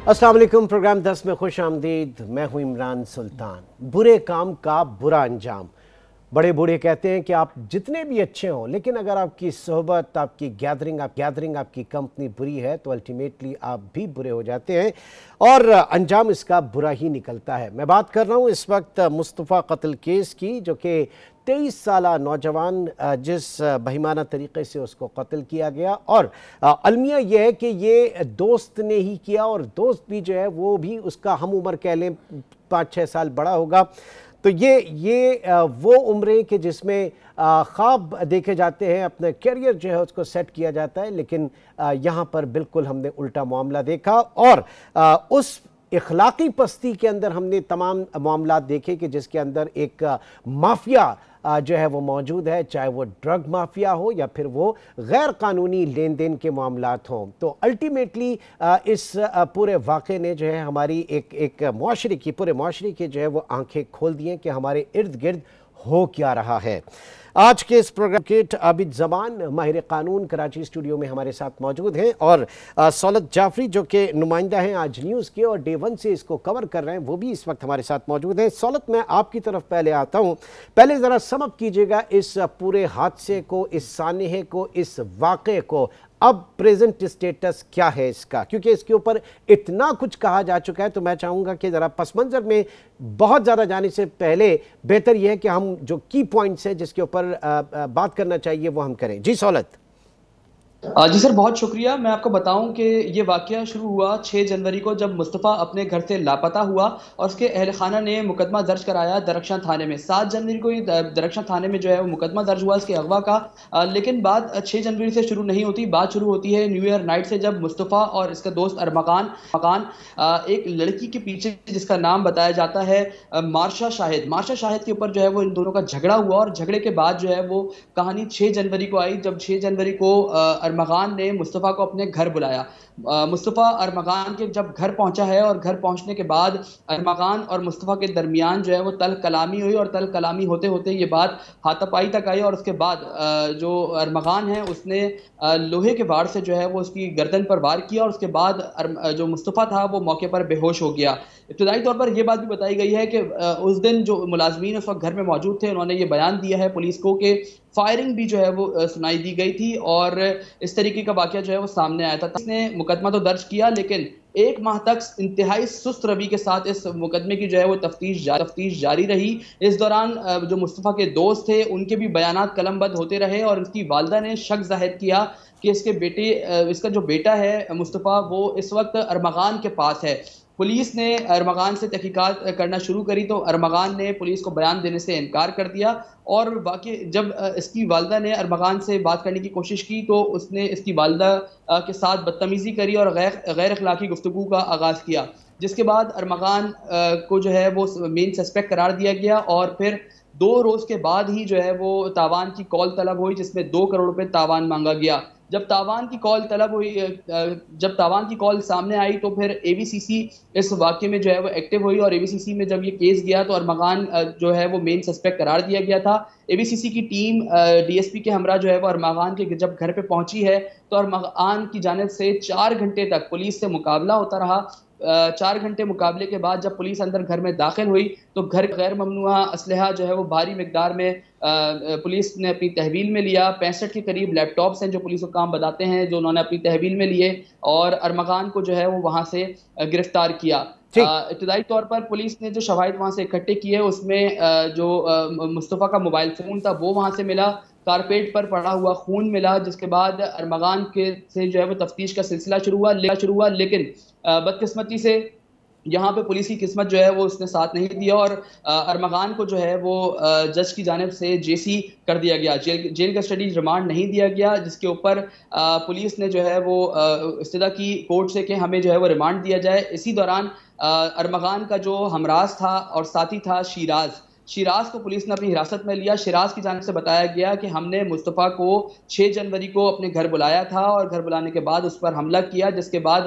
अस्सलाम वालेकुम। प्रोग्राम 10 में खुश आमदीद। मैं हूं इमरान सुल्तान। बुरे काम का बुरा अंजाम। बड़े बूढ़े कहते हैं कि आप जितने भी अच्छे हों, लेकिन अगर आपकी सोहबत, आपकी गैदरिंग, आपकी कंपनी बुरी है तो अल्टीमेटली आप भी बुरे हो जाते हैं और अंजाम इसका बुरा ही निकलता है। मैं बात कर रहा हूं इस वक्त मुस्तफ़ा कत्ल केस की, जो कि 23 साला नौजवान जिस बहिमाना तरीके से उसको कत्ल किया गया। और अलमिया यह है कि ये दोस्त ने ही किया, और दोस्त भी जो है वो भी उसका हम उम्र कह लें 5-6 साल बड़ा होगा। तो ये वो उम्रें कि जिसमें ख्वाब देखे जाते हैं, अपने करियर जो है उसको सेट किया जाता है, लेकिन यहाँ पर बिल्कुल हमने उल्टा मामला देखा। और उस इखलाकी पस्ती के अंदर हमने तमाम मामला देखे कि जिसके अंदर एक माफिया जो है वो मौजूद है, चाहे वो ड्रग माफिया हो या फिर वो गैर कानूनी लेन देन के मामलात हों। तो अल्टीमेटली इस पूरे वाक़े ने जो है हमारी एक मुआशरे की, पूरे मुआशरे की जो है वो आंखें खोल दी हैं कि हमारे इर्द गिर्द हो क्या रहा है। आज के इस प्रोग्राम के आबिद ज़बान माहिर कानून कराची स्टूडियो में हमारे साथ मौजूद हैं, और सौलत जाफरी जो कि नुमाइंदा हैं आज न्यूज़ के और डे वन से इसको कवर कर रहे हैं, वो भी इस वक्त हमारे साथ मौजूद हैं। सौलत, मैं आपकी तरफ पहले आता हूँ। पहले ज़रा समअप कीजिएगा इस पूरे हादसे को, इस सानहे को, इस वाक़े को। अब प्रेजेंट स्टेटस क्या है इसका, क्योंकि इसके ऊपर इतना कुछ कहा जा चुका है। तो मैं चाहूँगा कि ज़रा पस मंज़र में बहुत ज़्यादा जाने से पहले बेहतर यह है कि हम जो की पॉइंट्स है जिसके ऊपर बात करना चाहिए वो हम करें। जी सौलत। जी सर, बहुत शुक्रिया। मैं आपको बताऊं कि ये वाकया शुरू हुआ 6 जनवरी को, जब मुस्तफ़ा अपने घर से लापता हुआ और उसके अहल खाना ने मुकदमा दर्ज कराया दरख्शां थाने में। 7 जनवरी को ये दरख्शां थाने में जो है वो मुकदमा दर्ज हुआ इसके अगवा का। लेकिन बात 6 जनवरी से शुरू नहीं होती, बात शुरू होती है न्यू ईयर नाइट से, जब मुस्तफ़ा और इसका दोस्त अरमगान एक लड़की के पीछे, जिसका नाम बताया जाता है मार्शा शाहिद के ऊपर जो है वो इन दोनों का झगड़ा हुआ। और झगड़े के बाद जो है वो कहानी 6 जनवरी को आई, जब 6 जनवरी को अरमगान ने मुस्तफ़ा को अपने घर बुलाया। मुस्तफ़ा अरमगान के जब घर पहुंचा है, और घर पहुंचने के बाद अरमगान और मुस्तफ़ा के दरमियान जो है वो तल कलामी हुई, और तल कलामी होते होते ये बात हाथापाई तक आई। और उसके बाद जो अरमगान है उसने लोहे के वार से जो है वो उसकी गर्दन पर वार किया, और उसके बाद जो मुस्तफ़ा था वो मौके पर बेहोश हो गया। इब्तदाई तौर पर यह बात भी बताई गई है कि उस दिन जो मुलाजमीन उस वक्त घर में मौजूद थे, उन्होंने ये बयान दिया है पुलिस को कि फायरिंग भी जो है वो सुनाई दी गई थी, और इस तरीके का वाकया जो है वो सामने आया था। इसने मुकदमा तो दर्ज किया, लेकिन 1 माह तक इंतहाई सुस्त रवि के साथ इस मुकदमे की जो है वो तफ्तीश जारी रही। इस दौरान जो मुस्तफ़ा के दोस्त थे उनके भी बयानात कलमबंद होते रहे, और उसकी वालदा ने शक जाहिर किया कि इसका जो बेटा है मुस्तफ़ा, वो इस वक्त अरमगान के पास है। पुलिस ने अरमगान से तहकीकात करना शुरू करी, तो अरमगान ने पुलिस को बयान देने से इनकार कर दिया। और बाकी जब इसकी वालदा ने अरमगान से बात करने की कोशिश की, तो उसने इसकी वालदा के साथ बदतमीज़ी करी और गैर अखलाकी गुफ्तगू का आगाज़ किया, जिसके बाद अरमगान को जो है वो मेन सस्पेक्ट करार दिया गया। और फिर 2 रोज़ के बाद ही जो है वो तावान की कॉल तलब हुई, जिसमें 2 करोड़ रुपए तावान मांगा गया। जब तावान की कॉल तलब हुई, जब तावान की कॉल सामने आई, तो फिर एवीसीसी इस वाक़े में जो है वो एक्टिव हुई, और एवीसीसी में जब ये केस गया तो अरमगान जो है वो मेन सस्पेक्ट करार दिया गया था। एवीसीसी की टीम डीएसपी के हमरा जो है वो अरमगान के जब घर पे पहुंची है, तो अरमगान की जानिब से 4 घंटे तक पुलिस से मुकाबला होता रहा। 4 घंटे मुकाबले के बाद जब पुलिस अंदर घर में दाखिल हुई, तो घर गैर ममनुआ असलहा जो है वो भारी मिकदार में पुलिस ने अपनी तहवील में लिया। 65 के करीब लैपटॉप्स हैं जो पुलिस को काम बताते हैं, जो उन्होंने अपनी तहवील में लिए, और अरमगान को जो है वो वहाँ से गिरफ्तार किया। इब्तदाई तौर पर पुलिस ने जो शवाहिद वहाँ से इकट्ठे किए, उसमें जो मुस्तफ़ा का मोबाइल फ़ोन था वो वहाँ से मिला, कारपेट पर पड़ा हुआ खून मिला, जिसके बाद अरमगान के से जो है वो तफ्तीश का सिलसिला शुरू हुआ। लेकिन बदकिस्मती से यहाँ पे पुलिस की किस्मत जो है वो उसने साथ नहीं दिया, और अरमगान को जो है वो जज की जानिब से जेसी कर दिया गया, जेल कस्टडी रिमांड नहीं दिया गया, जिसके ऊपर पुलिस ने जो है वो इस्तदा की कोर्ट से कि हमें जो है वो रिमांड दिया जाए। इसी दौरान अरमगान का जो हमराज था और साथी था शिराज को पुलिस ने अपनी हिरासत में लिया। शिराज की जानिब से बताया गया कि हमने मुस्तफ़ा को 6 जनवरी को अपने घर बुलाया था, और घर बुलाने के बाद उस पर हमला किया, जिसके बाद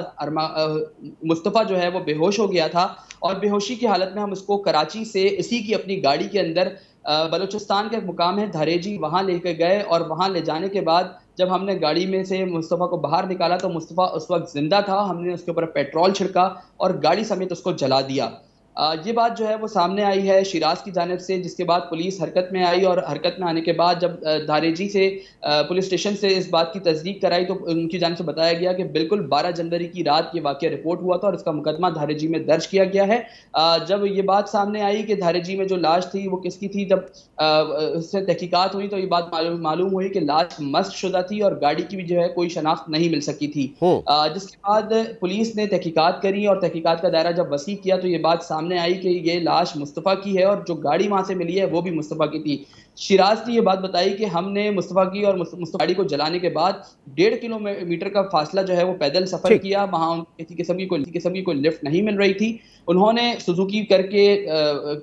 मुस्तफ़ा जो है वो बेहोश हो गया था, और बेहोशी की हालत में हम उसको कराची से इसी की अपनी गाड़ी के अंदर बलूचिस्तान का एक मुकाम है धरेजी, वहाँ लेकर गए, और वहाँ ले जाने के बाद जब हमने गाड़ी में से मुस्तफ़ा को बाहर निकाला तो मुस्तफ़ा उस वक्त जिंदा था। हमने उसके ऊपर पेट्रोल छिड़का और गाड़ी समेत उसको जला दिया। ये बात जो है वो सामने आई है शिराज की जानिब से, जिसके बाद पुलिस हरकत में आई और हरकत में आने के बाद जब धारेजी से पुलिस स्टेशन से इस बात की तस्दीक कराई तो उनकी जानिब से बताया गया कि बिल्कुल 12 जनवरी की रात ये वाक़या रिपोर्ट हुआ था और इसका मुकदमा धारेजी में दर्ज किया गया है। जब ये बात सामने आई कि धारेजी में जो लाश थी वो किसकी थी, जब उससे तहकीकात हुई तो ये बात मालूम हुई कि लाश मस्त शुदा थी और गाड़ी की भी जो है कोई शनाख्त नहीं मिल सकी थी। जिसके बाद पुलिस ने तहकीकात करी और तहकीकात का दायरा जब वसी किया तो ये बात सामने आई कि ये लाश मुस्तफ़ा की है और जो गाड़ी वहां से मिली है वो भी मुस्तफ़ा की थी। शिराज ने ये बात बताई कि हमने मुस्तफ़ा की और मुस्तफ़ा गाड़ी को जलाने के बाद 1.5 किलोमीटर का फासला जो है वो पैदल सफर किया। वहां किसी किस्म की कोई लिफ्ट नहीं मिल रही थी। उन्होंने सुजुकी करके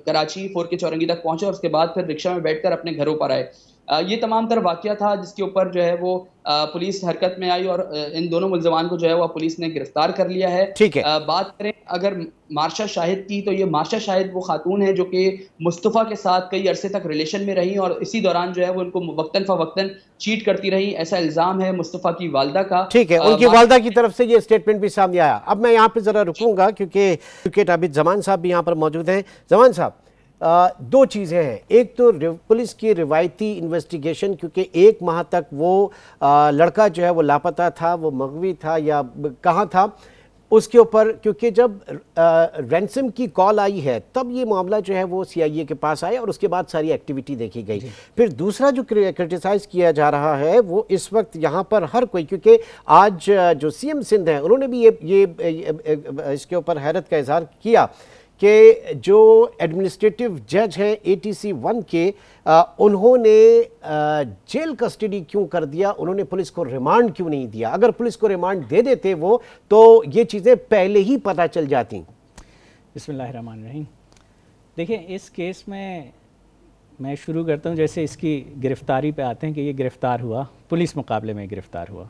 कराची 4K चौरंगी तक पहुंचे और उसके बाद फिर रिक्शा में बैठकर अपने घरों पर आए। ये तमाम तर वाक़या था जिसके ऊपर जो है वो पुलिस हरकत में आई और इन दोनों मुल्ज़मान को जो है वो पुलिस ने गिरफ्तार कर लिया है। ठीक है। बात करें अगर मार्शा शाहिद की, तो ये मार्शा शाहिद वो खातून है जो कि मुस्तफ़ा के साथ कई अरसे तक रिलेशन में रही और इसी दौरान जो है वो उनको वक्तन फ़वक्तन चीट करती रही, ऐसा इल्ज़ाम है मुस्तफ़ा की वालदा का। ठीक है, उनकी वालदा की तरफ से ये स्टेटमेंट भी सामने आया। अब मैं यहाँ पे ज़रा रुकूंगा क्योंकि अभी जमान साहब भी यहाँ पर मौजूद हैं। जमान साहब, दो चीज़ें हैं। एक तो पुलिस की रिवायती इन्वेस्टिगेशन, क्योंकि 1 माह तक वो लड़का जो है वो लापता था, वो मगवी था या कहाँ था, उसके ऊपर क्योंकि जब रैंसम की कॉल आई है तब ये मामला जो है वो CIA के पास आया और उसके बाद सारी एक्टिविटी देखी गई। फिर दूसरा जो क्रिटिसाइज़ किया जा रहा है वो इस वक्त यहाँ पर हर कोई, क्योंकि आज जो CM सिंध हैं उन्होंने भी ये इसके ऊपर हैरत का इजहार किया कि जो एडमिनिस्ट्रेटिव जज हैं ATC 1 के, उन्होंने जेल कस्टडी क्यों कर दिया, उन्होंने पुलिस को रिमांड क्यों नहीं दिया। अगर पुलिस को रिमांड दे देते वो तो ये चीज़ें पहले ही पता चल जाती। बिस्मिल्लाहिर्रहमानिर्रहीम। देखिए, इस केस में मैं शुरू करता हूँ जैसे इसकी गिरफ्तारी पे आते हैं कि ये गिरफ़्तार हुआ, पुलिस मुकाबले में गिरफ़्तार हुआ।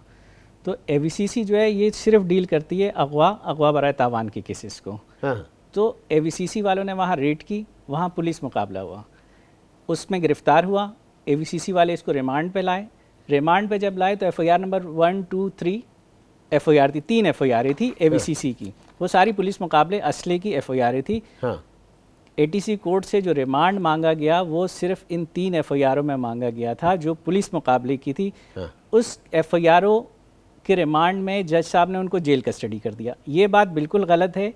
तो AVCC जो है ये सिर्फ डील करती है अगवा बराए तावान की केसेस को। हाँ। तो AVCC वालों ने वहाँ रेड की, वहाँ पुलिस मुकाबला हुआ, उसमें गिरफ़्तार हुआ। AVCC वाले इसको रिमांड पे लाए। रिमांड पे जब लाए तो FIR नंबर 1, 2, 3 FIR थी, 3 FIR थी AVCC की। वो सारी पुलिस मुकाबले असले की FIR थी। हाँ। ATC कोर्ट से जो रिमांड मांगा गया वो सिर्फ इन 3 FIRों में मांगा गया था जो पुलिस मुकाबले की थी। हाँ। उस FIRों के रिमांड में जज साहब ने उनको जेल कस्टडी कर दिया। ये बात बिल्कुल गलत है।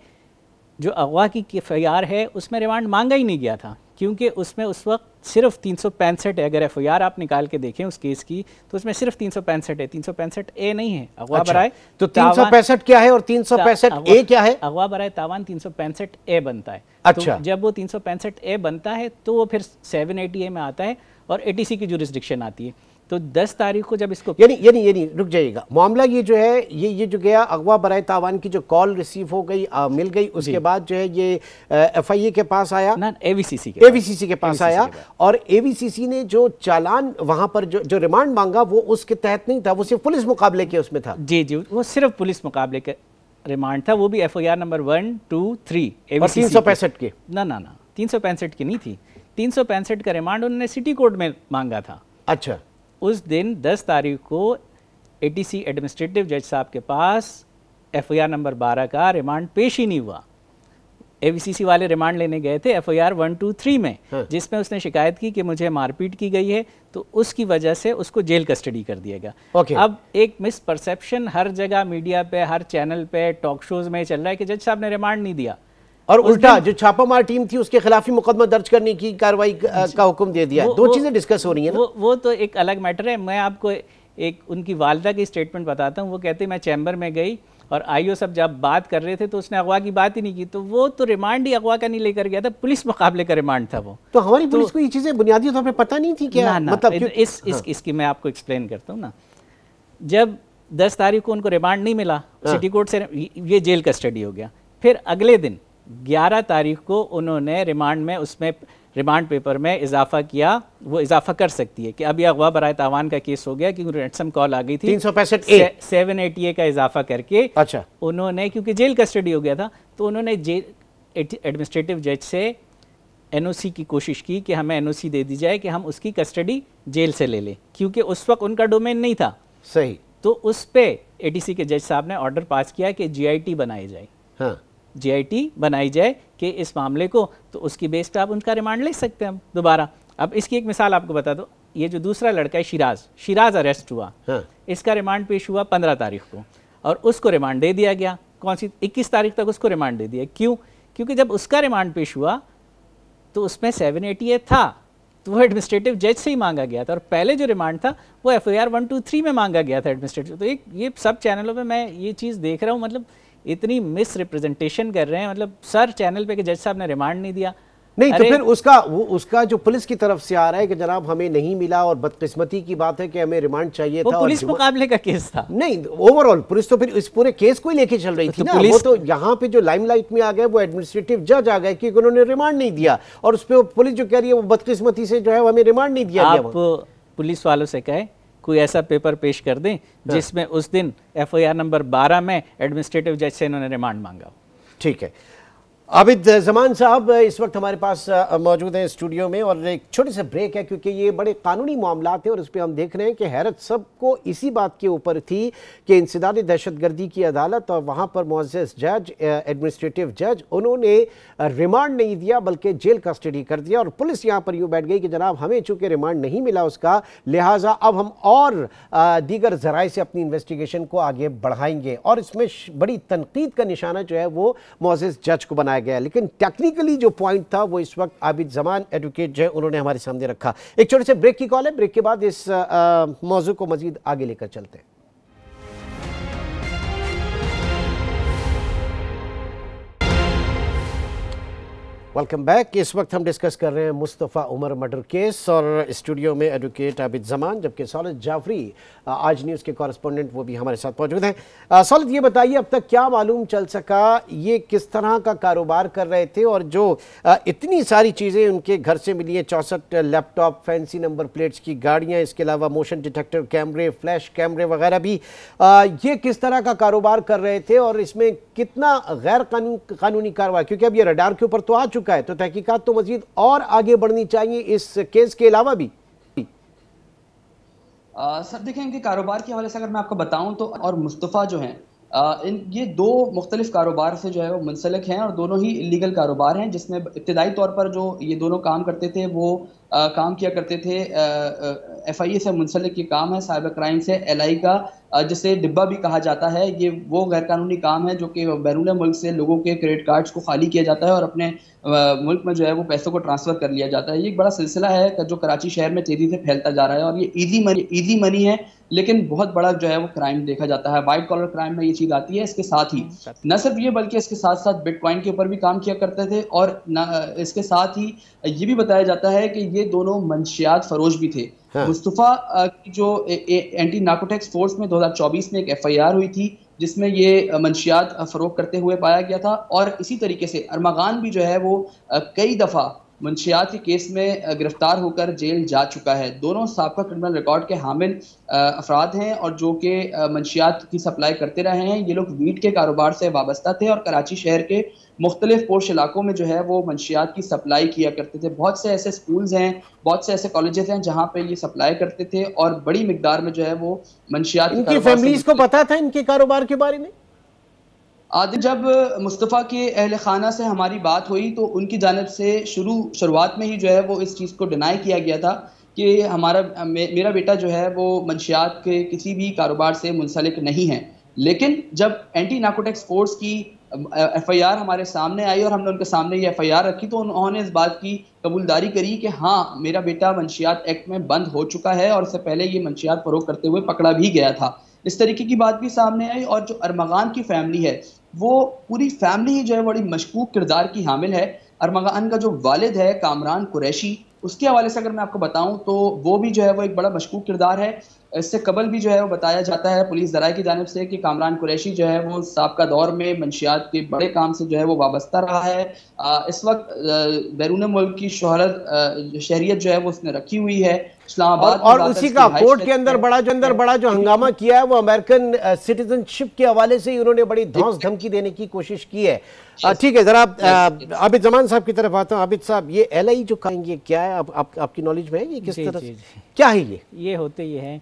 जो अगवा की FIR है उसमें रिमांड मांगा ही नहीं गया था, क्योंकि उसमें उस वक्त सिर्फ 365 है। अगर FIR आप निकाल के देखें उस केस की तो उसमें सिर्फ 365 है, 365A नहीं है। अगवा बराए तो 365 क्या है और 365A क्या है? अगवा बराए तावान 365A बनता है। अच्छा। तो जब वो 365A बनता है तो वो फिर 780A में आता है और ATC की जुरिस्डिक्शन आती है। तो 10 तारीख को जब इसको यानी रुक जाइएगा, मामला ये जो है ये जो गया अगवा बराए तावान की जो कॉल रिसीव हो गई, मिल गई, उसके बाद जो है ये FIA के पास आया ना, AVCC के पास आया और AVCC ने जो चालान वहां पर जो रिमांड मांगा वो उसके तहत नहीं था, वो सिर्फ पुलिस मुकाबले के उसमें था। जी, वो सिर्फ पुलिस मुकाबले के रिमांड था, वो भी FIR नंबर 1, 2, 3 365 के ना 365 की नहीं थी। 365 का रिमांड उन्होंने सिटी कोर्ट में मांगा था। अच्छा। उस दिन 10 तारीख को ATC एडमिनिस्ट्रेटिव जज साहब के पास FIR नंबर 12 का रिमांड पेश ही नहीं हुआ। AVCC वाले रिमांड लेने गए थे FIR 1, 2, 3 में, जिसमें उसने शिकायत की कि मुझे मारपीट की गई है, तो उसकी वजह से उसको जेल कस्टडी कर दिया गया। अब एक मिस परसेप्शन हर जगह मीडिया पे, हर चैनल पे, टॉक शोज में चल रहा है कि जज साहब ने रिमांड नहीं दिया और उल्टा जो छापामार टीम थी उसके खिलाफ ही मुकदमा दर्ज करने की कार्रवाई का हुक्म दे दिया। दो चीजें डिस्कस हो रही हैं। वो तो एक अलग मैटर है। मैं आपको एक उनकी वालदा की स्टेटमेंट बताता हूँ। वो कहते हैं मैं चैम्बर में गई और IO सब जब बात कर रहे थे तो उसने अगवा की बात ही नहीं की, तो वो तो रिमांड ही अगवा का नहीं लेकर गया था, पुलिस मुकाबले का रिमांड था वो। तो हमारी पुलिस को ये चीजें बुनियादी तौर पे पता नहीं थी क्या? मतलब इसकी मैं आपको एक्सप्लेन करता हूँ ना। जब 10 तारीख को उनको रिमांड नहीं मिला सिटी कोर्ट से, ये जेल कस्टडी हो गया। फिर अगले दिन 11 तारीख को उन्होंने रिमांड में उसमें रिमांड पेपर में इजाफा किया। वो इजाफा कर सकती है कि अभी अगवा बराए तावान का केस हो गया क्योंकि रैंसम कॉल आ गई थी 365A 780A का इजाफा करके। अच्छा। उन्होंने क्योंकि जेल कस्टडी हो गया था तो उन्होंने एडमिनिस्ट्रेटिव जज से NOC की कोशिश की कि हमें NOC दे दी जाए कि हम उसकी कस्टडी जेल से ले लें, क्योंकि उस वक्त उनका डोमेन नहीं था। सही। तो उस पे एडीसी के जज साहब ने ऑर्डर पास किया कि जीआईटी बनाई जाए। हाँ, जीआईटी बनाई जाए कि इस मामले को, तो उसकी बेस पे आप उनका रिमांड ले सकते हैं हम दोबारा। अब इसकी एक मिसाल आपको बता दो, ये जो दूसरा लड़का है शिराज अरेस्ट हुआ। हाँ। इसका रिमांड पेश हुआ 15 तारीख को और उसको रिमांड दे दिया गया। कौन सी 21 तारीख तक उसको रिमांड दे दिया। क्यों? क्योंकि जब उसका रिमांड पेश हुआ तो उसमें 788 था, तो वो एडमिनिस्ट्रेटिव जज से ही मांगा गया था और पहले जो रिमांड था वो FIR 123 में मांगा गया था एडमिनिस्ट्रेटिव। तो एक ये सब चैनलों पे मैं ये चीज़ देख रहा हूँ, मतलब इतनी मिस रिप्रेजेंटेशन कर रहे हैं, मतलब सर चैनल पे कि जज साहब ने रिमांड नहीं दिया। नहीं तो फिर उसका जो पुलिस की तरफ से आ रहा है कि जनाब हमें नहीं मिला और बदकिस्मती की बात है कि हमें रिमांड चाहिए था। वो पुलिस मुकाबले का केस था। नहीं, ओवरऑल पुलिस तो फिर इस पूरे केस को ही लेके चल रही थी ना। वो तो यहाँ पे जो लाइमलाइट में आ गए वो एडमिनिस्ट्रेटिव जज आ गए क्योंकि उन्होंने रिमांड नहीं दिया और उस पर पुलिस जो कह रही है वो बदकिस्मती से जो है हमें रिमांड नहीं दिया गया। आप पुलिस वालों से कहे कोई ऐसा पेपर पेश कर दें जिसमें उस दिन FIR नंबर 12 में एडमिनिस्ट्रेटिव जज से इन्होंने रिमांड मांगा। ठीक है, आबिद जमान साहब इस वक्त हमारे पास मौजूद हैं स्टूडियो में और एक छोटे से ब्रेक है क्योंकि ये बड़े कानूनी मामलात हैं और इस पर हम देख रहे हैं कि हैरत सबको इसी बात के ऊपर थी कि इंसदाद दहशतगर्दी की अदालत और वहाँ पर मुअज़्ज़ज़ जज एडमिनिस्ट्रेटिव जज उन्होंने रिमांड नहीं दिया बल्कि जेल कस्टडी कर दिया और पुलिस यहाँ पर यूँ बैठ गई कि जनाब हमें चूँकि रिमांड नहीं मिला उसका, लिहाजा अब हम और दीगर ज़राए से अपनी इन्वेस्टिगेशन को आगे बढ़ाएंगे और इसमें बड़ी तनकीद का निशाना जो है वो मुअज़्ज़ज़ जज को बनाया गया। लेकिन टेक्निकली जो पॉइंट था वो इस वक्त आबिद जमान एडवोकेट जो है उन्होंने हमारे सामने रखा। एक छोटे से ब्रेक की कॉल है, ब्रेक के बाद इस मौजू को मजीद आगे लेकर चलते हैं। Welcome back. इस वक्त हम डिस्कस कर रहे हैं मुस्तफ़ा उमर मर्डर केस और स्टूडियो में एडवोकेट आबिद जमान जबकि सौलत जाफरी आज न्यूज़ के कॉरेस्पोंडेंट वो भी हमारे साथ मौजूद हैं। सौलत, ये बताइए अब तक क्या मालूम चल सका, ये किस तरह का कारोबार कर रहे थे और जो इतनी सारी चीज़ें उनके घर से मिली हैं, 64 लैपटॉप, फैंसी नंबर प्लेट्स की गाड़ियाँ, इसके अलावा मोशन डिटेक्टर कैमरे, फ्लैश कैमरे वगैरह भी, ये किस तरह का कारोबार कर रहे थे और इसमें कितना गैर कानूनी कार्रवाई, क्योंकि अब ये रडार के ऊपर तो आ चुका है तो तहकीकात तो मजीद और आगे बढ़नी चाहिए इस केस के अलावा भी। सर देखें, इनके कारोबार के हवाले से अगर मैं आपको बताऊं तो और मुस्तफ़ा जो हैं ये दो मुख्तलिफ कारोबार से जो है वो मुंसलिक हैं और दोनों ही इलीगल कारोबार हैं जिसमें इब्तिदाई तौर पर जो ये दोनों काम करते थे वो काम किया करते थे FIA से मुंसलिक ये काम है, साइबर क्राइम से LI का जिसे डिब्बा भी कहा जाता है। ये वो गैर कानूनी काम है जो कि बैरून मुल्क से लोगों के क्रेडिट कार्ड्स को खाली किया जाता है और अपने मुल्क में जो है वो पैसों को ट्रांसफ़र कर लिया जाता है। ये एक बड़ा सिलसिला है जो कराची शहर में तेज़ी से फैलता जा रहा है और ये ईजी मनी है लेकिन बहुत बड़ा जो है वो क्राइम देखा जाता है। वाइट कॉलर क्राइम में ये चीज़ आती है। इसके साथ ही न सिर्फ ये बल्कि इसके साथ साथ बिटकॉइन के ऊपर भी काम किया करते थे और इसके साथ ही ये भी बताया जाता है कि ये दोनों मंशियात फरोश भी थे। हाँ। मुस्तफ़ा की जो एंटी नार्कोटिक्स फोर्स में 2024 में एक FIR हुई थी जिसमें ये मंशियात फरोख करते हुए पाया गया था और इसी तरीके से अरमगान भी जो है वो कई दफ़ा मंशियात के केस में गिरफ्तार होकर जेल जा चुका है। दोनों साबका क्रिमिनल रिकॉर्ड के हामिल अफराद हैं और जो कि मंशियात की सप्लाई करते रहे हैं। ये लोग वीट के कारोबार से वाबस्ता थे और कराची शहर के मुख्तलिफ पोश इलाकों में जो है वो मंशियात की सप्लाई किया करते थे। बहुत से ऐसे स्कूल्स हैं, बहुत से ऐसे कॉलेजेस हैं जहाँ पे ये सप्लाई करते थे और बड़ी मिकदार में जो है वो मंशियात इनकी फैमिलीज को पता था इनके कारोबार के बारे में। आदि जब मुस्तफ़ा के अहल खाना से हमारी बात हुई तो उनकी जानिब से शुरुआत में ही जो है वो इस चीज़ को डिनाई किया गया था कि मेरा बेटा जो है वो मंशियात के किसी भी कारोबार से मुंसलिक नहीं है। लेकिन जब एंटी नार्कोटिक्स फोर्स की FIR हमारे सामने आई और हमने उनके सामने ये FIR रखी तो उन्होंने इस बात की कबूलदारी करी कि हाँ मेरा बेटा मंशियात एक्ट में बंद हो चुका है और इससे पहले ये मंशियात फरोख्त करते हुए पकड़ा भी गया था। इस तरीके की बात भी सामने आई और जो अरमगान की फैमिली है वो पूरी फैमिली ही जो है बड़ी मशकूक किरदार की हामिल है। अरमगान का जो वालिद है कामरान कुरैशी, उसके हवाले से अगर मैं आपको बताऊं तो वो भी जो है वो एक बड़ा मशकूक किरदार है। इससे कबल भी जो है वो बताया जाता है पुलिस ज़राए की जानिब से कि कामरान कुरैशी जो है वो साबका दौर में मंशियात के बड़े काम से जो है वो वाबस्ता रहा है। इस वक्त बैरून मुल्क की शहरियत जो है वो उसने रखी हुई है इस्लामाबाद और उसी का कोर्ट के अंदर बड़ा जो हंगामा किया है वो अमेरिकन सिटीजनशिप के हवाले से उन्होंने बड़ी धौंस धमकी देने की कोशिश की है। ठीक है, जरा आबिद जमान साहब की तरफ आता हूँ। आबिद साहब, ये LI जो कहेंगे क्या है, आपकी नॉलेज में है ये किस तरह क्या है? ये होते ये है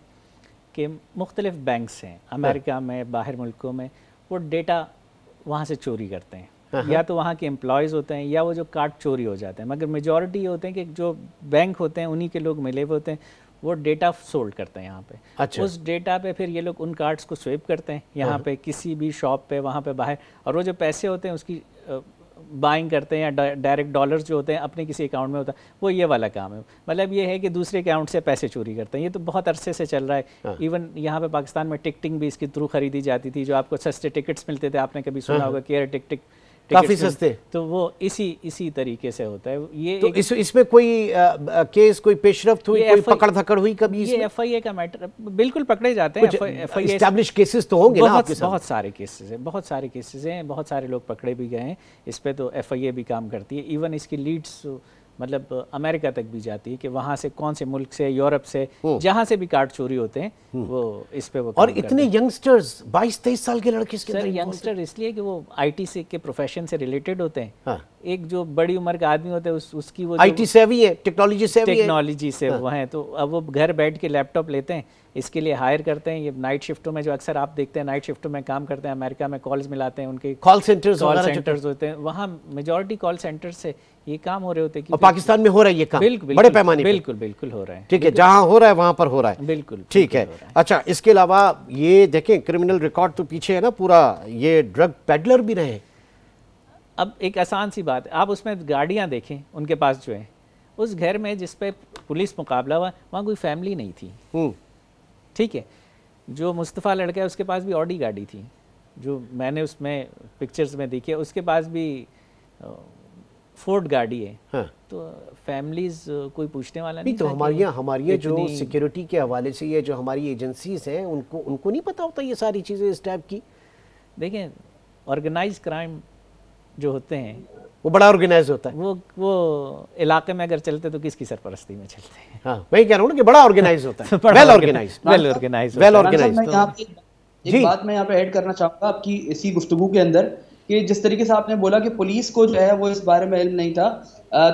कि मुख्तलिफ बैंक्स हैं अमेरिका में, बाहर मुल्कों में, वो डेटा वहाँ से चोरी करते हैं। या तो वहाँ के एम्प्लॉयज़ होते हैं या वो जो कार्ड चोरी हो जाते हैं, मगर मेजॉरिटी ये होते हैं कि जो बैंक होते हैं उन्हीं के लोग मिले हुए होते हैं, वो डेटा सोल्ड करते हैं यहाँ पे। अच्छा। उस डेटा पे फिर ये लोग उन कार्ड्स को स्वेप करते हैं यहाँ पे किसी भी शॉप पे, वहाँ पे बाहर, और वो जो पैसे होते हैं उसकी बाइंग करते हैं या डायरेक्ट डॉलर्स जो होते हैं अपने किसी अकाउंट में होता है, वो ये वाला काम है। मतलब ये है कि दूसरे अकाउंट से पैसे चोरी करते हैं। ये तो बहुत अरसे से चल रहा है। इवन यहाँ पे पाकिस्तान में टिकटिंग भी इसके थ्रू खरीदी जाती थी, जो आपको सस्ते टिकट्स मिलते थे, आपने कभी सुना होगा केयर टिकट, काफी सस्ते, तो वो इसी तरीके से होता है ये। तो इसमें कोई केस, कोई पेशरफ्त हुई, कोई पकड़ धकड़ हुई कभी? ये FIA का मैटर, बिल्कुल पकड़े जाते हैं। FIA एस्टैब्लिश केसेस तो होंगे ना आपके साथ? बहुत सारे केसेस हैं, बहुत सारे केसेस हैं, बहुत सारे लोग पकड़े भी गए हैं। इस पे तो FIA भी काम करती है। इवन इसकी लीड्स मतलब अमेरिका तक भी जाती है कि वहाँ से कौन से मुल्क से, यूरोप से, जहाँ से भी कार्ड चोरी होते हैं वो इस पे वो। और इतने यंगस्टर्स 22-23 साल के लड़के सर, यंगस्टर इसलिए कि वो IT से के प्रोफेशन से रिलेटेड होते हैं। हाँ। एक जो बड़ी उम्र का आदमी होता है उसकी वो IT सेवी है, टेक्नोलॉजी से वो हैं, तो अब वो घर बैठ के लैपटॉप लेते हैं, इसके लिए हायर करते हैं। ये नाइट शिफ्टों में जो अक्सर आप देखते हैं नाइट शिफ्टों में काम करते हैं, अमेरिका में कॉल्स मिलाते हैं, उनके कॉल सेंटर्स होते हैं, वहाँ मेजॉरिटी कॉल सेंटर से ये काम हो रहे होते हैं। और पाकिस्तान में हो रहा है ये काम बड़े पैमाने पे? बिल्कुल हो रहा है। ठीक है, जहाँ हो रहा है वहाँ पर हो रहा है। बिल्कुल ठीक है। अच्छा, इसके अलावा ये देखें क्रिमिनल रिकॉर्ड तो पीछे है ना पूरा, ये ड्रग पेडलर भी रहे। अब एक आसान सी बात है, आप उसमें गाड़ियाँ देखें उनके पास जो है, उस घर में जिस पे पुलिस मुकाबला हुआ वहाँ कोई फैमिली नहीं थी। ठीक है, जो मुस्तफ़ा लड़का है उसके पास भी ऑडी गाड़ी थी, जो मैंने उसमें पिक्चर्स में देखी है, उसके पास भी फोर्ड गाड़ी है। हाँ। तो फैमिलीज कोई पूछने वाला नहीं। तो हमारी जो सिक्योरिटी के हवाले से ये जो हमारी एजेंसीज हैं उनको नहीं पता होता ये सारी चीज़ें इस टाइप की? देखें, ऑर्गेनाइज क्राइम जो होते हैं वो बड़ा ऑर्गेनाइज होता है। वो इलाके में अगर चलते तो किसकी सरपरस्ती में चलते हैं? हाँ, वही कह रहा हूँ ना कि बड़ा ऑर्गेनाइज होता है। Well organize. एक बात मैं यहाँ पे ऐड करना चाहूंगा आपकी इसी गुफ्तगू के अंदर, कि जिस तरीके से आपने बोला कि पुलिस को जो है वो इस बारे में इल्म नहीं था,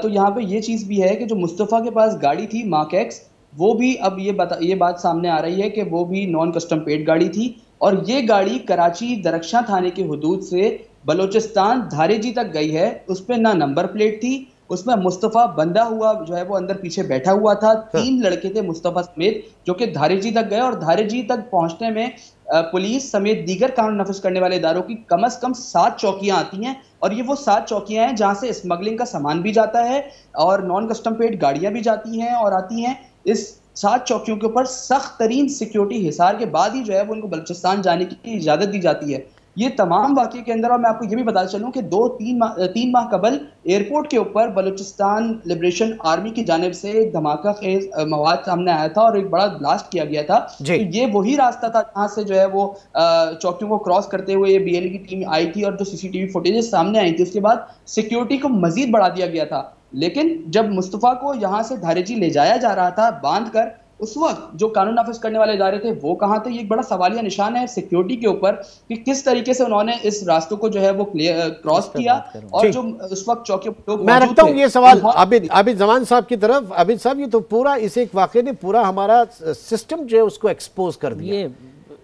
तो यहाँ पे ये चीज़ भी है कि जो मुस्तफ़ा के पास गाड़ी थी मार्क एक्स, वो भी अब ये बात सामने आ रही है कि वो भी नॉन कस्टम पेड गाड़ी थी, और ये गाड़ी कराची दरख्शां थाने की हुदूद से बलोचिस्तान धारेजी तक गई है। उस पर ना नंबर प्लेट थी, उसमें मुस्तफ़ा बंधा हुआ जो है वो अंदर पीछे बैठा हुआ था। 3 लड़के थे मुस्तफ़ा समेत जो कि धारेजी तक गए, और धारेजी तक पहुंचने में पुलिस समेत दीगर कानून नफिज करने वाले इदारों की कम से कम 7 चौकियां आती हैं, और ये वो 7 चौकियां हैं जहां से स्मगलिंग का सामान भी जाता है और नॉन कस्टम पेड गाड़ियां भी जाती हैं और आती हैं। इस 7 चौकियों के ऊपर सख्त तरीन सिक्योरिटी हिसार के बाद ही जो है वो उनको बलूचिस्तान जाने की इजाजत दी जाती है। ये तमाम वाक़े के अंदर, और मैं आपको ये भी बता चलूं कि 2-3 माह कबल एयरपोर्ट के ऊपर बलूचिस्तान लिबरेशन आर्मी की जानिब से एक धमाका खेज मवाद सामने आया था और एक बड़ा ब्लास्ट किया गया था। तो ये वही रास्ता था जहाँ से जो है वो चौकियों को क्रॉस करते हुए ये BLE की टीम आई थी, और जो CCTV फुटेजेस सामने आई थी उसके बाद सिक्योरिटी को मजीद बढ़ा दिया गया था। लेकिन जब मुस्तफ़ा को यहाँ से धारेजी ले जाया जा रहा था बांध कर, उस वक्त जो कानून नाफिज करने वाले इदारे थे वो कहाँ थे? ये एक बड़ा सवालिया निशान है सिक्योरिटी के ऊपर कि किस तरीके से उन्होंने इस रास्तों को जो है वो क्रॉस किया, और जो उस वक्त चौकी लोग मैं रखता हूँ ये सवाल आबिद जमान साहब की तरफ। आबिद साहब, ये तो पूरा इस एक वाक़े ने पूरा हमारा सिस्टम जो है उसको एक्सपोज कर दिया।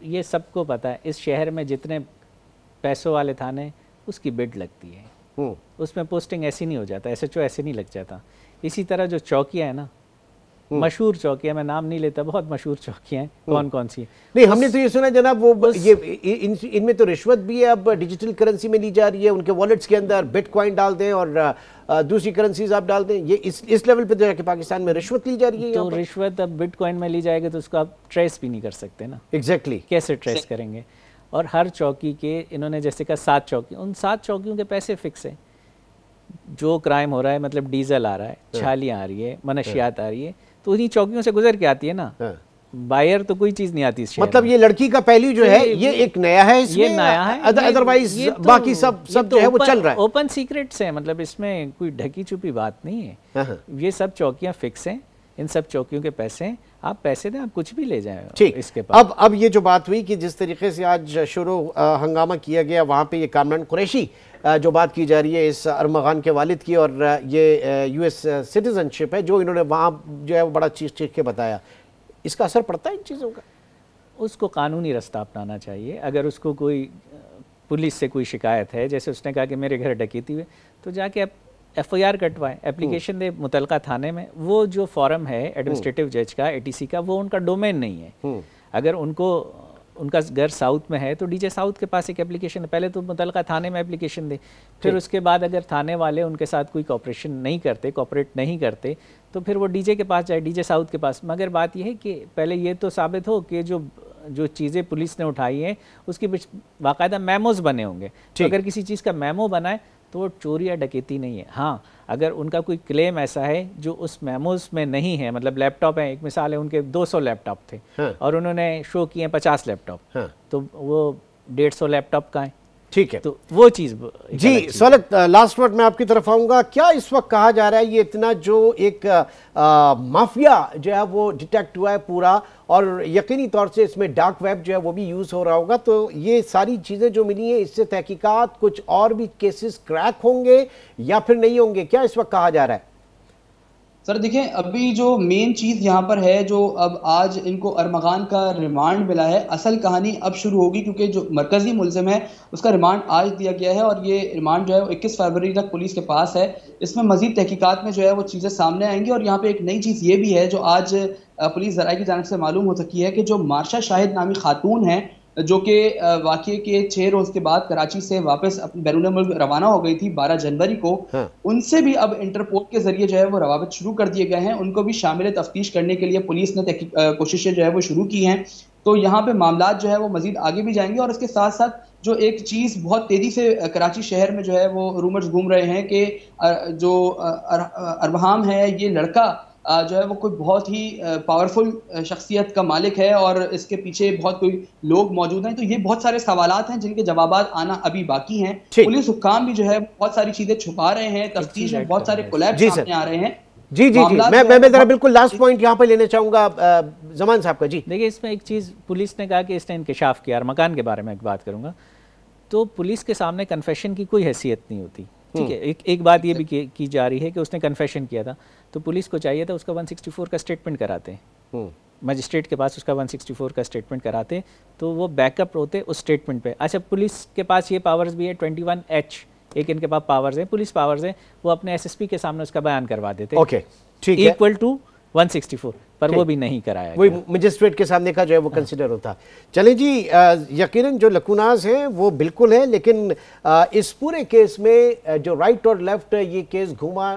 ये सबको पता है, इस शहर में जितने पैसों वाले थाने उसकी बिड लगती है, उसमें पोस्टिंग ऐसी नहीं हो जाता, SHO ऐसे नहीं लग जाता। इसी तरह जो चौकियाँ है ना, मशहूर चौकियाँ, मैं नाम नहीं लेता, बहुत मशहूर चौकियाँ हैं, कौन कौन सी? नहीं, हमने तो ये सुना जनाब वो ये इनमें तो रिश्वत भी है, अब डिजिटल करेंसी में ली जा रही है, उनके वॉलेट्स के अंदर बिटकॉइन डाल दें और दूसरी करेंसीज आप डाल दें। ये इस लेवल पे जाके पाकिस्तान में रिश्वत ली जा रही है। तो रिश्वत अब बिटकॉइन में ली जाएगी तो उसको आप ट्रेस भी नहीं कर सकते ना। एग्जैक्टली, कैसे ट्रेस करेंगे? और हर चौकी के इन्होंने जैसे कहा 7 चौकी, उन 7 चौकियों के पैसे फिक्स है। जो क्राइम हो रहा है, मतलब डीजल आ रहा है, छालियाँ आ रही है, मनशियात आ रही है, तो उन्हीं चौकियों से गुजर के आती है ना। बायर तो कोई चीज नहीं आती। मतलब ये लड़की का पहलू जो है ये एक नया है, इसमें ये नया है, अदरवाइज बाकी सब जो है वो चल रहा है। ओपन सीक्रेट्स है, मतलब इसमें कोई ढकी छुपी बात नहीं है। ये सब चौकियां फिक्स हैं, इन सब चौकियों के पैसे हैं, आप पैसे दें, आप कुछ भी ले जाएं। ठीक, इसके पास अब ये जो बात हुई कि जिस तरीके से आज शुरू हंगामा किया गया, वहाँ पे ये कामरान कुरैशी जो बात की जा रही है इस अरमगान के वालिद की, और ये US सिटीजनशिप है जो इन्होंने वहाँ जो है वो बड़ा चीख के बताया, इसका असर पड़ता है इन चीज़ों का? उसको कानूनी रास्ता अपनाना चाहिए। अगर उसको कोई पुलिस से कोई शिकायत है, जैसे उसने कहा कि मेरे घर डकैती हुई, तो जाके FIR कटवाएं, एप्लीकेशन दे मुतलका थाने में। वो जो फॉरम है एडमिनिस्ट्रेटिव जज का, ATC का, वो उनका डोमेन नहीं है। अगर उनका घर साउथ में है तो DJ साउथ के पास एक एप्लीकेशन है, पहले तो मुतलका थाने में एप्लीकेशन दे, फिर उसके बाद अगर थाने वाले उनके साथ कोई कॉपरेट नहीं करते तो फिर वो DJ के पास जाए, DJ साउथ के पास। मगर बात यह है कि पहले ये तो साबित हो कि जो चीज़ें पुलिस ने उठाई हैं उसकी बाकायदा मेमोज बने होंगे। तो अगर किसी चीज़ का मेमो बना है तो वो चोरी या डकैती नहीं है। हाँ, अगर उनका कोई क्लेम ऐसा है जो उस मेमोज में नहीं है, मतलब लैपटॉप है, एक मिसाल है उनके 200 लैपटॉप थे, हाँ, और उन्होंने शो किए 50 लैपटॉप, हाँ, तो वो 150 लैपटॉप का है। ठीक है, तो वो चीज़ जी। सवालत, लास्ट वर्ड मैं आपकी तरफ आऊंगा। क्या इस वक्त कहा जा रहा है ये इतना जो एक माफिया जो है वो डिटेक्ट हुआ है पूरा, और यकीनी तौर से इसमें डार्क वेब जो है वो भी यूज़ हो रहा होगा, तो ये सारी चीज़ें जो मिली हैं इससे तहकीकात कुछ और भी केसेस क्रैक होंगे या फिर नहीं होंगे, क्या इस वक्त कहा जा रहा है? सर देखिए, अभी जो मेन चीज़ यहाँ पर है, जो अब आज इनको अरमगान का रिमांड मिला है, असल कहानी अब शुरू होगी, क्योंकि जो मरकज़ी मुलजिम है उसका रिमांड आज दिया गया है और ये रिमांड जो है वो 21 फरवरी तक पुलिस के पास है। इसमें मज़ीद तहकीकात में जो है वो चीज़ें सामने आएंगी। और यहाँ पे एक नई चीज़ ये भी है जो आज पुलिस ज़राए की जानिब से मालूम हो सकी है कि जो मार्शा शाहिद नामी खातून है, जो कि वाक़ये के 6 रोज़ के बाद कराची से वापस अपने बैरून मुल्क रवाना हो गई थी 12 जनवरी को, हाँ, उनसे भी अब इंटरपोल के जरिए जो है वो रवाबित शुरू कर दिए गए हैं। उनको भी शामिल तफ्तीश करने के लिए पुलिस ने कोशिशें जो है वो शुरू की हैं। तो यहाँ पे मामला जो है वो मजीद आगे भी जाएंगे। और इसके साथ साथ जो एक चीज़ बहुत तेज़ी से कराची शहर में जो है वो रूमर्स घूम रहे हैं कि जो अरबहाम है, ये लड़का जो है वो कोई बहुत ही पावरफुल शख्सियत का मालिक है और इसके पीछे बहुत कोई लोग मौजूद हैं। तो ये बहुत सारे सवालात हैं जिनके जवाबात आना अभी बाकी हैं। पुलिस हुक्काम भी जो है बहुत सारी चीजें छुपा रहे हैं, तफ्तीश में बहुत सारे कोलैप्स सामने आ रहे हैं। जी जी जी, मैं जरा बिल्कुल लास्ट पॉइंट यहाँ पे लेना चाहूंगा जमान साहब का। जी देखिए, इसमें एक चीज़ पुलिस ने कहा कि इसने इंकशाफ किया, और मकान के बारे में एक बात करूंगा, तो पुलिस के सामने कन्फेशन की कोई हैसियत नहीं होती। ठीक है, एक बात ये भी की जा रही है कि उसने कन्फेशन किया था, तो पुलिस को चाहिए था उसका 164 का स्टेटमेंट कराते, मजिस्ट्रेट के पास उसका 164 का स्टेटमेंट कराते, तो वो बैकअप होते उस स्टेटमेंट पे। अच्छा, पुलिस के पास ये पावर्स भी है, 21H एक इनके पास पावर्स हैं, पुलिस पावर्स हैं, वो अपने SSP के सामने उसका बयान करवा देते, ओके, ठीक है, इक्वल टू 164, पर वो भी नहीं कराया, वही मजिस्ट्रेट के सामने का जो है वो कंसिडर होता। चलें जी, यकीनन जो लकुनाज हैं वो बिल्कुल है, लेकिन इस पूरे केस में जो राइट और लेफ्ट ये केस घूमा,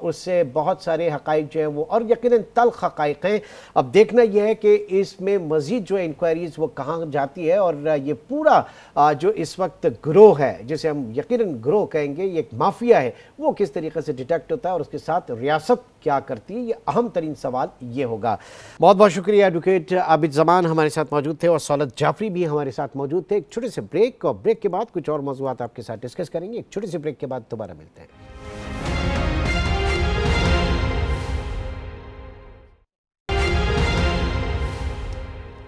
उससे बहुत सारे हकाइक जो हैं वो, और यकीनन तल्ख हकाइक हैं। अब देखना यह है कि इसमें मज़ीद जो इंक्वायरीज वो कहाँ जाती है, और ये पूरा जो इस वक्त ग्रोह है, जिसे हम यकीनन ग्रोह कहेंगे, ये माफिया है, वो किस तरीके से डिटेक्ट होता है और उसके साथ रियासत क्या करती है, ये अहम तरीन सवाल ये होगा। बहुत बहुत शुक्रिया एडवोकेट आबिद जमान हमारे साथ मौजूद थे, और सौलत जाफरी भी हमारे साथ मौजूद थे। एक छोटे से ब्रेक, और ब्रेक के बाद कुछ और मौज़ूआत आपके साथ डिस्कस करेंगे। एक छोटे से ब्रेक के बाद दोबारा मिलते हैं।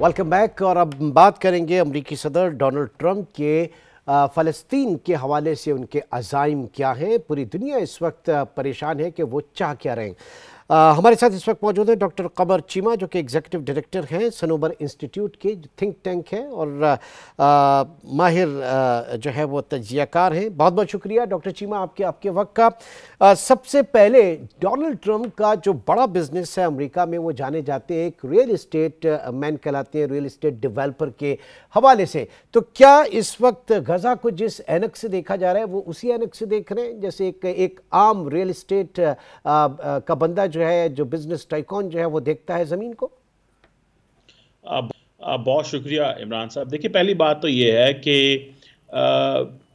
Welcome back. और अब बात करेंगे अमरीकी सदर डोनाल्ड ट्रंप के फ़लस्तीन के हवाले से उनके अज़ाइम क्या हैं। पूरी दुनिया इस वक्त परेशान है कि वो चाह क्या रहे हैं। हमारे साथ इस वक्त मौजूद है डॉक्टर कमर चीमा, जो कि एग्जीक्यूटिव डायरेक्टर हैं सनोबर इंस्टीट्यूट के, थिंक टैंक है, और माहिर जो है वो तजियाकार हैं। बहुत बहुत शुक्रिया डॉक्टर चीमा आपके वक्त का। सबसे पहले डोनाल्ड ट्रंप का जो बड़ा बिजनेस है अमेरिका में, वो जाने जाते हैं एक रियल इस्टेट मैन कहलाते हैं, रियल इस्टेट डेवलपर के हवाले से। तो क्या इस वक्त गजा को जिस ऐनक से देखा जा रहा है वो उसी ऐनक से देख रहे हैं जैसे एक आम रियल इस्टेट का बंदा जो है, जो बिजनेस टाइकॉन जो है, वो देखता है ज़मीन को? बहुत शुक्रिया इमरान साहब। देखिए, पहली बात तो ये है कि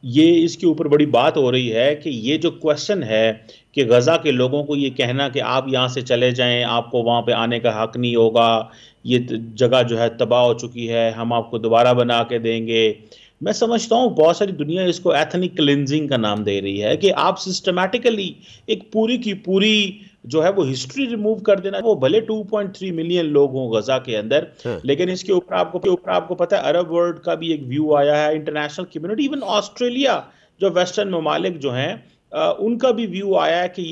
ये इसके ऊपर बड़ी बात हो रही है कि ये जो क्वेश्चन है कि गज़ा के लोगों को ये कहना कि आप यहाँ से चले जाएं, आपको वहाँ पे आने का हक नहीं होगा, ये जगह जो है तबाह हो चुकी है, हम आपको दोबारा बना के देंगे। मैं समझता हूँ बहुत सारी दुनिया इसको एथनिक क्लिनजिंग का नाम दे रही है कि आप सिस्टमैटिकली एक पूरी की पूरी जो है वो हिस्ट्री रिमूव कर देना। वो भले 2.3 मिलियन लोग हों गजा के अंदर, लेकिन इसके ऊपर आपको पता है अरब वर्ल्ड का भी एक व्यू आया है, इंटरनेशनल कम्युनिटी, इवन ऑस्ट्रेलिया, जो वेस्टर्न ममालिक जो हैं उनका भी व्यू आया है कि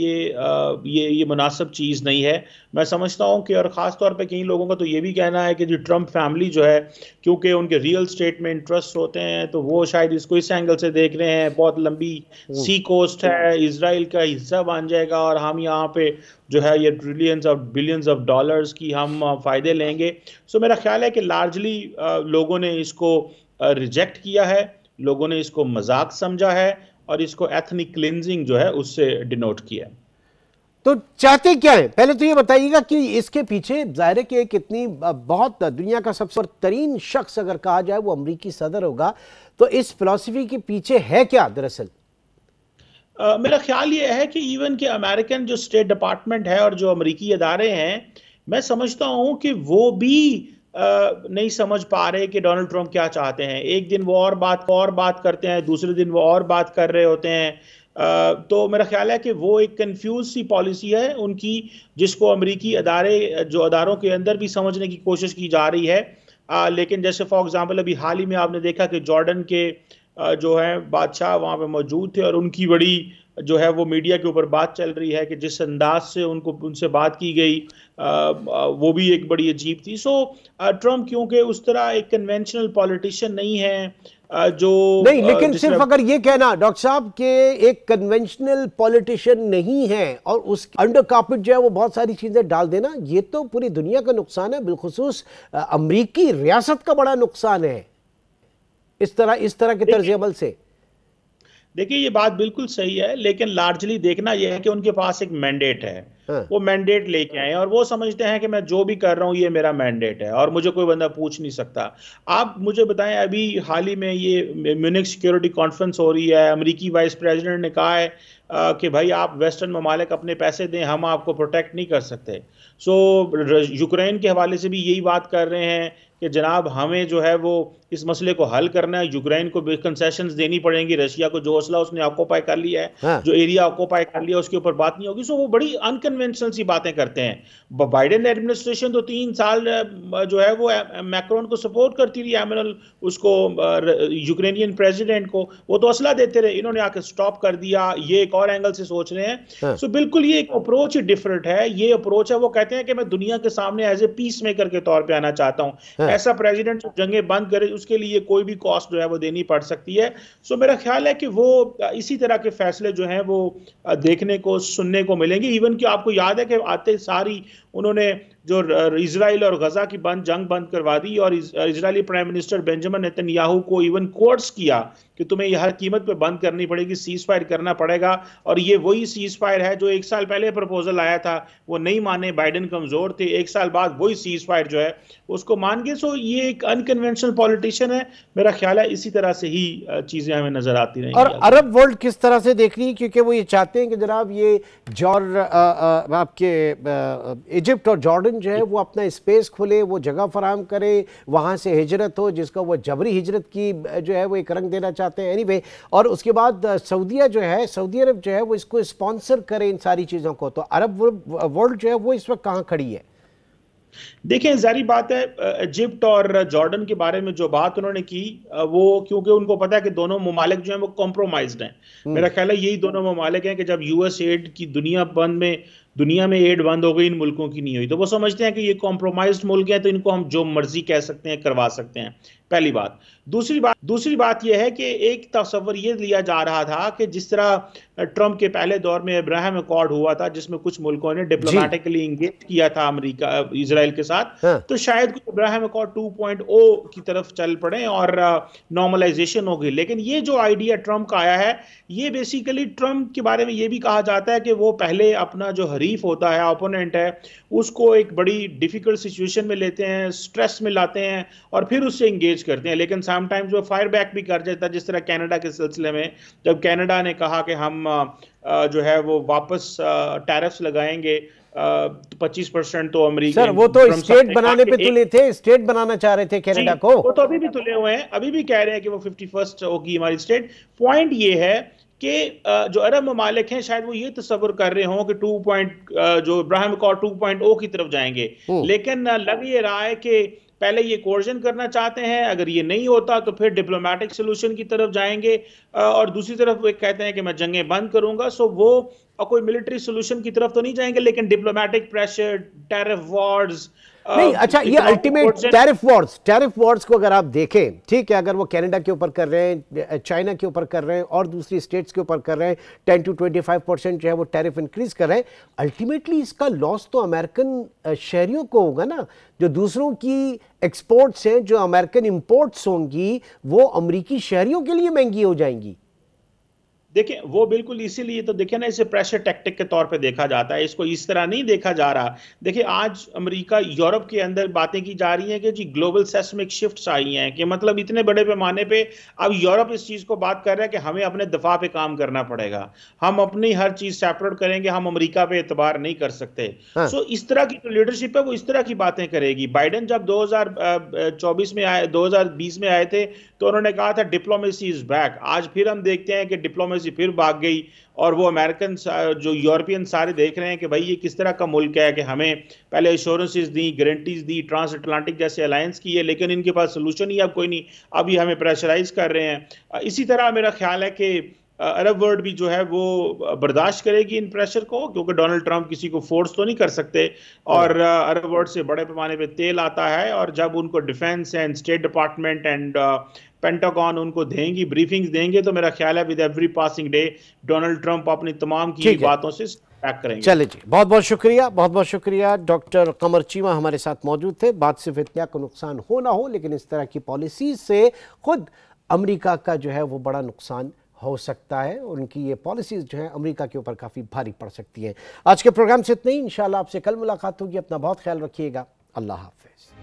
ये मुनासिब चीज़ नहीं है। मैं समझता हूं कि, और ख़ास तौर पे कई लोगों का तो ये भी कहना है कि जो ट्रंप फैमिली जो है, क्योंकि उनके रियल स्टेट में इंटरेस्ट होते हैं, तो वो शायद इसको इस एंगल से देख रहे हैं, बहुत लंबी सी कोस्ट है, इसराइल का हिस्सा बन जाएगा और हम यहाँ पे जो है ये trillions of billions of dollars की हम फ़ायदे लेंगे। सो मेरा ख्याल है कि लार्जली लोगों ने इसको रिजेक्ट किया है, लोगों ने इसको मजाक समझा है और इसको एथनिक क्लिनजिंग जो है उससे डिनोट किया है। तो चाहते क्या है, पहले तो ये बताइएगा कि इसके पीछे जाहिर है कि एक इतनी बहुत दुनिया का सबसे तरीन शख्स अगर कहा जाए वो अमरीकी सदर होगा, तो इस फिलॉसफी के पीछे है क्या दरअसल? मेरा ख्याल ये है कि इवन के अमेरिकन जो स्टेट डिपार्टमेंट है और जो अमरीकी अदारे हैं, मैं समझता हूं कि वो भी नहीं समझ पा रहे कि डोनाल्ड ट्रंप क्या चाहते हैं। एक दिन वो और बात करते हैं, दूसरे दिन वो और बात कर रहे होते हैं। तो मेरा ख्याल है कि वो एक कंफ्यूज सी पॉलिसी है उनकी, जिसको अमरीकी अदारों के अंदर भी समझने की कोशिश की जा रही है। लेकिन जैसे फॉर एग्जांपल अभी हाल ही में आपने देखा कि जॉर्डन के जो है बादशाह वहाँ पे मौजूद थे और उनकी बड़ी जो है वो मीडिया के ऊपर बात चल रही है कि जिस अंदाज से उनसे बात की गई वो भी एक बड़ी अजीब थी। सो ट्रंप क्योंकि उस तरह एक कन्वेंशनल पॉलिटिशियन नहीं है जो नहीं, लेकिन सिर्फ अगर ये कहना डॉक्टर साहब के एक कन्वेंशनल पॉलिटिशियन नहीं है और उस अंडर कार्पेट जो है वो बहुत सारी चीजें डाल देना, ये तो पूरी दुनिया का नुकसान है, बिलखुसूस अमरीकी रियासत का बड़ा नुकसान है इस तरह के तर्ज अमल से। देखिए ये बात बिल्कुल सही है, लेकिन लार्जली देखना यह है कि उनके पास एक मैंडेट है। हाँ। वो मैंडेट लेके आए और वो समझते हैं कि मैं जो भी कर रहा हूं ये मेरा मैंडेट है और मुझे कोई बंदा पूछ नहीं सकता। आप मुझे बताएं, अभी हाल ही में ये म्यूनिख सिक्योरिटी कॉन्फ्रेंस हो रही है, अमेरिकी वाइस प्रेसिडेंट ने कहा है कि भाई आप वेस्टर्न ममालिक अपने पैसे दें, हम आपको प्रोटेक्ट नहीं कर सकते। सो यूक्रेन के हवाले से भी यही बात कर रहे हैं कि जनाब हमें जो है वो इस मसले को हल करना है, यूक्रेन को कंसेशंस देनी पड़ेंगी, रशिया को जो हौसला उसने ऑक्यूपाई कर लिया है, हाँ। जो एरिया ऑक्यूपाई कर लिया उसके ऊपर बात नहीं होगी। सो वो बड़ी अनकन्वेंशनल सी बातें करते हैं। बाइडेन एडमिनिस्ट्रेशन तो 3 साल जो है वो मैक्रोन को सपोर्ट करती रही, एमिनल उसको यूक्रेनियन प्रेसिडेंट को, वो तो असला देते रहे, इन्होंने आके स्टॉप कर दिया। ये एक और एंगल से सोच रहे हैं। हाँ। सो बिल्कुल ये एक अप्रोच डिफरेंट है। ये अप्रोच है, वो कहते हैं कि मैं दुनिया के सामने एज ए पीस मेकर के तौर पे आना चाहता हूं। ऐसा प्रेसिडेंट जो जंगें बंद करे उसके लिए कोई भी कॉस्ट जो है वो देनी पड़ सकती है। सो मेरा ख्याल है कि वो इसी तरह के फैसले जो हैं वो देखने को सुनने को मिलेंगे। इवन कि आपको याद है कि आते सारी उन्होंने जो इजराइल और गजा की जंग बंद करवा दी और Israeli prime minister Benjamin Netanyahu को इवन कोर्ट्स किया कि तुम्हें यह हर कीमत पे बंद करनी पड़ेगी, सीज फायर करना पड़ेगा। और ये वही सीज फायर है जो 1 साल पहले प्रपोजल आया था, वो नहीं माने, बाइडेन कमजोर थे, 1 साल बाद वही सीज फायर जो है उसको मान गए। सो ये एक अनकन्वेंशनल पॉलिटिशियन है। मेरा ख्याल है इसी तरह से ही चीजें हमें नजर आती रहेंगी। और अरब वर्ल्ड किस तरह से देख रही है, क्योंकि वो ये चाहते हैं कि जनाब ये आपके इजिप्ट और जॉर्डन जो है वो अपना स्पेस खोले, वो जगह फराहम करे, वहाँ से हिजरत हो, जिसका वो जबरी हिजरत की जो है वो एक रंग देना चाहते हैं। एनीवे, और उसके बाद सऊदी अरब जो है वो इसको स्पॉन्सर करे इन सारी चीज़ों को। तो अरब वर्ल्ड जो है वो इस वक्त कहाँ खड़ी है? देखें, जारी बात है, इजिप्ट और जॉर्डन के बारे में जो बात उन्होंने की वो क्योंकि उनको पता है कि दोनों ममालिक जो हैं वो कॉम्प्रोमाइज्ड हैं। मेरा ख्याल है यही दोनों ममालिक हैं कि जब यूएस एड की दुनिया में एड बंद हो गई, इन मुल्कों की नहीं हुई, तो वो समझते हैं कि ये कॉम्प्रोमाइज्ड मुल्क हैं, तो इनको हम जो मर्जी कह सकते हैं, करवा सकते हैं। पहली बात। दूसरी बात यह है कि एक तस्वर ये लिया जा रहा था कि जिस तरह ट्रंप के पहले दौर में अब्राहम अकॉर्ड हुआ था जिसमें कुछ मुल्कों ने डिप्लोमेटिकली इंगेज किया था अमेरिका इजराइल के साथ, हाँ। तो शायद अब्राहम अकॉर्ड 2.0 की तरफ चल पड़े और नॉर्मलाइजेशन हो गई। लेकिन ये जो आइडिया ट्रंप का आया है, ये बेसिकली ट्रंप के बारे में ये भी कहा जाता है कि वो पहले अपना जो हरीफ होता है, ओपोनेंट है, उसको एक बड़ी डिफिकल्ट सिचुएशन में लेते हैं, स्ट्रेस में लाते हैं और फिर उससे इंगेज करते हैं। लेकिन समटाइम्स वो फायर बैक भी कर जाता है, जिस तरह कनाडा के सिलसिले में, जब कनाडा ने कहा कि हम जो है वो वापस टैरिफ्स लगाएंगे 25% तो अमेरिका। सर वो तो स्टेट बनाने पे तुले थे, स्टेट बनाना चाह रहे थे कनाडा को। वो तो अभी भी तुले हुए हैं, अभी भी कह रहे हैं कि वो 51st होगी हमारी स्टेट। पॉइंट ये है कि जो अरब ममालिक हैं शायद वो ये तस्वर कर रहे हों कि जो इब्राहिम अकॉर्ड 2.0 की तरफ जाएंगे, लेकिन लग ये रहा है कि पहले ये कोर्जन करना चाहते हैं, अगर ये नहीं होता तो फिर डिप्लोमेटिक सोल्यूशन की तरफ जाएंगे, और दूसरी तरफ वो कहते हैं कि मैं जंगें बंद करूंगा। सो वो कोई मिलिट्री सोल्यूशन की तरफ तो नहीं जाएंगे, लेकिन डिप्लोमेटिक प्रेशर, टैरिफ वॉर्स नहीं, अच्छा, ये अल्टीमेट टैरिफ वॉर्स को अगर आप देखें, ठीक है, अगर वो कनाडा के ऊपर कर रहे हैं, चाइना के ऊपर कर रहे हैं और दूसरी स्टेट्स के ऊपर कर रहे हैं, 10 to 25% जो है वो टैरिफ इंक्रीज कर रहे हैं, अल्टीमेटली इसका लॉस तो अमेरिकन शहरियों को होगा ना। जो दूसरों की एक्सपोर्ट्स हैं, जो अमेरिकन इंपोर्ट्स होंगी, वो अमेरिकी शहरियों के लिए महंगी हो जाएंगी। देखिए वो बिल्कुल इसीलिए तो देखिए ना, इसे प्रेशर टैक्टिक के तौर पे देखा जाता है, इसको इस तरह नहीं देखा जा रहा। देखिए आज अमेरिका, यूरोप के अंदर बातें की जा रही हैं कि जी ग्लोबल सेस्मिक शिफ्ट्स आई हैं, कि मतलब इतने बड़े पैमाने पे अब यूरोप इस चीज़ को बात कर रहा है कि हमें अपने दफा पे काम करना पड़ेगा, हम अपनी हर चीज़ सेपरेट करेंगे, हम अमेरिका पे एतबार नहीं कर सकते। सो इस तरह की जो लीडरशिप है वो इस तरह की बातें करेगी। बाइडेन जब 2024 में आए, 2020 में आए थे, तो उन्होंने कहा था डिप्लोमेसी इज बैक। आज फिर हम देखते हैं कि डिप्लोमेसी फिर भाग गई, और वो अमेरिकन जो यूरोपियन सारे देख रहे हैं कि भाई ये किस तरह का मुल्क है कि हमें पहले एश्योरेंसेस दी, गारंटीज दी, ट्रांस अटलांटिक जैसे अलायंस की है, लेकिन इनके पास सोल्यूशन ही अब कोई नहीं, अभी हमें प्रेशराइज कर रहे हैं। इसी तरह मेरा ख्याल है कि अरब वर्ल्ड भी जो है वो बर्दाश्त करेगी इन प्रेशर को, क्योंकि डोनाल्ड ट्रंप किसी को फोर्स तो नहीं कर सकते, और अरब वर्ल्ड से बड़े पैमाने पे तेल आता है, और जब उनको defence and state department and pentagon उनको देंगी, ब्रीफिंग्स देंगे, तो मेरा ख्याल है with every passing day Donald Trump अपनी तमाम की बातों से बैक करेंगे। चलिए जी, बहुत बहुत शुक्रिया, बहुत बहुत शुक्रिया। डॉक्टर कमर चीमा हमारे साथ मौजूद थे। बात सिर्फ इतना को नुकसान हो ना हो, लेकिन इस तरह की पॉलिसीज से खुद अमेरिका का जो है वो बड़ा नुकसान हो सकता है, और उनकी ये पॉलिसीज जो है अमेरिका के ऊपर काफ़ी भारी पड़ सकती हैं। आज के प्रोग्राम से इतना ही, इंशाल्लाह आपसे कल मुलाकात होगी। अपना बहुत ख्याल रखिएगा। अल्लाह हाफिज़।